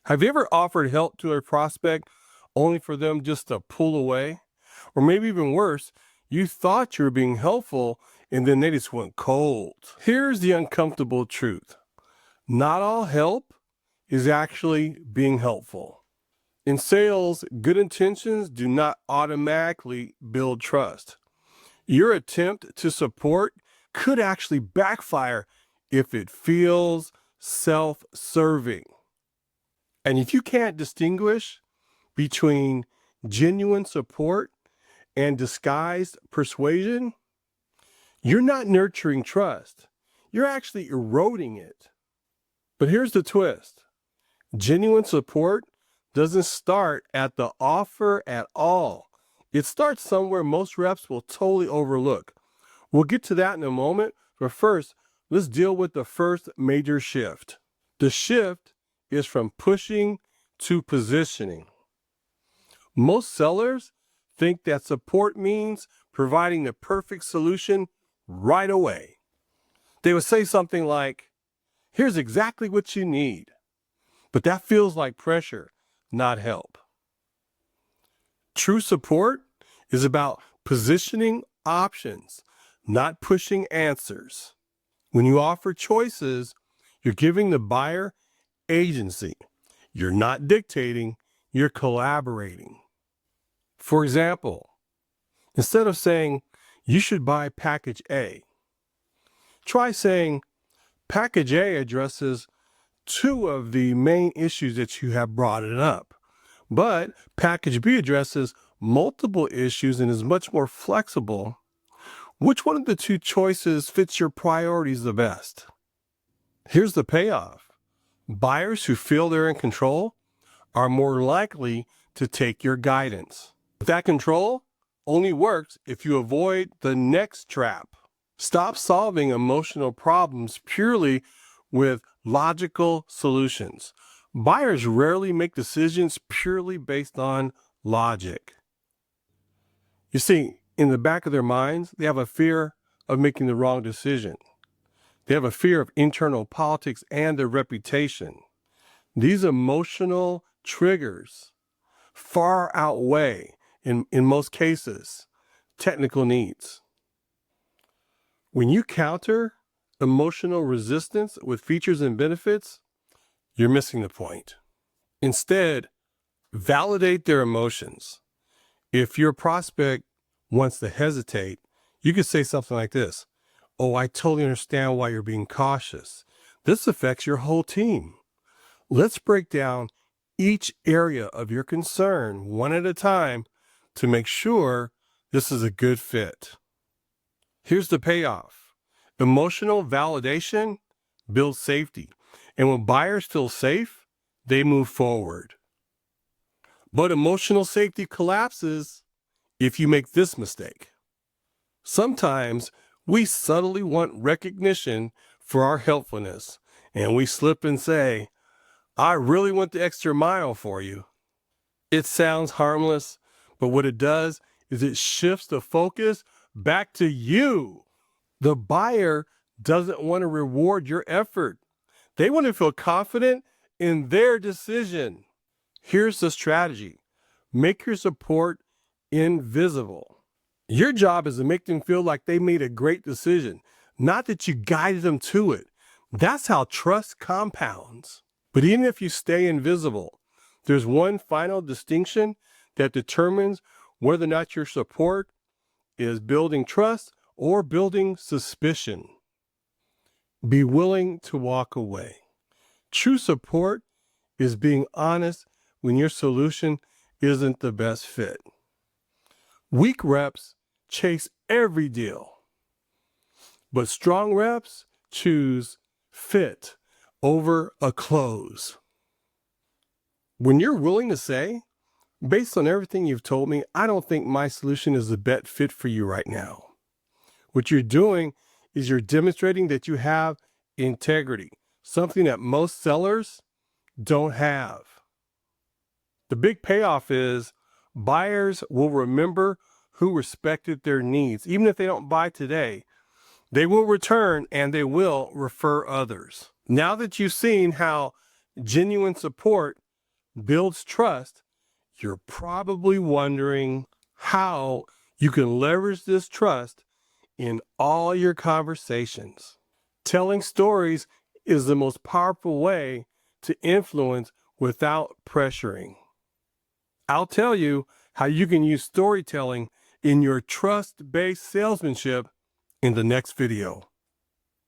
Have you ever offered help to a prospect only for them just to pull away? Or maybe even worse, you thought you were being helpful and then they just went cold. Here's the uncomfortable truth. Not all help is actually being helpful. In sales, good intentions do not automatically build trust. Your attempt to support could actually backfire if it feels self-serving. And if you can't distinguish between genuine support and disguised persuasion, you're not nurturing trust. You're actually eroding it. But here's the twist. Genuine support doesn't start at the offer at all. It starts somewhere most reps will totally overlook. We'll get to that in a moment, but first, let's deal with the first major shift. The shift is from pushing to positioning. Most sellers think that support means providing the perfect solution right away. They would say something like, "Here's exactly what you need." But that feels like pressure, not help. True support is about positioning options, not pushing answers. When you offer choices, you're giving the buyer agency. You're not dictating, you're collaborating. For example, instead of saying, "You should buy package A," try saying, "Package A addresses two of the main issues that you have brought it up, but package B addresses multiple issues and is much more flexible. Which one of the two choices fits your priorities the best?" Here's the payoff. Buyers who feel they're in control are more likely to take your guidance. But that control only works if you avoid the next trap. Stop solving emotional problems purely with logical solutions. Buyers rarely make decisions purely based on logic. You see, in the back of their minds, they have a fear of making the wrong decision. They have a fear of internal politics and their reputation. These emotional triggers far outweigh, in most cases, technical needs. When you counter emotional resistance with features and benefits, you're missing the point. Instead, validate their emotions. If your prospect wants to hesitate, you could say something like this: "Oh, I totally understand why you're being cautious. This affects your whole team. Let's break down each area of your concern one at a time to make sure this is a good fit." Here's the payoff. Emotional validation builds safety. And when buyers feel safe, they move forward. But emotional safety collapses if you make this mistake. Sometimes we subtly want recognition for our helpfulness, and we slip and say, "I really went the extra mile for you." It sounds harmless, but what it does is it shifts the focus back to you. The buyer doesn't want to reward your effort. They want to feel confident in their decision. Here's the strategy. Make your support invisible. Your job is to make them feel like they made a great decision, not that you guided them to it. That's how trust compounds. But even if you stay invisible, there's one final distinction that determines whether or not your support is building trust or building suspicion. Be willing to walk away. True support is being honest when your solution isn't the best fit. Weak reps chase every deal, but strong reps choose fit over a close. When you're willing to say, "Based on everything you've told me, I don't think my solution is the best fit for you right now," what you're doing is you're demonstrating that you have integrity, something that most sellers don't have. The big payoff is buyers will remember who respected their needs. Even if they don't buy today, they will return and they will refer others. Now that you've seen how genuine support builds trust, you're probably wondering how you can leverage this trust in all your conversations. Telling stories is the most powerful way to influence without pressuring. I'll tell you how you can use storytelling in your trust-based salesmanship in the next video.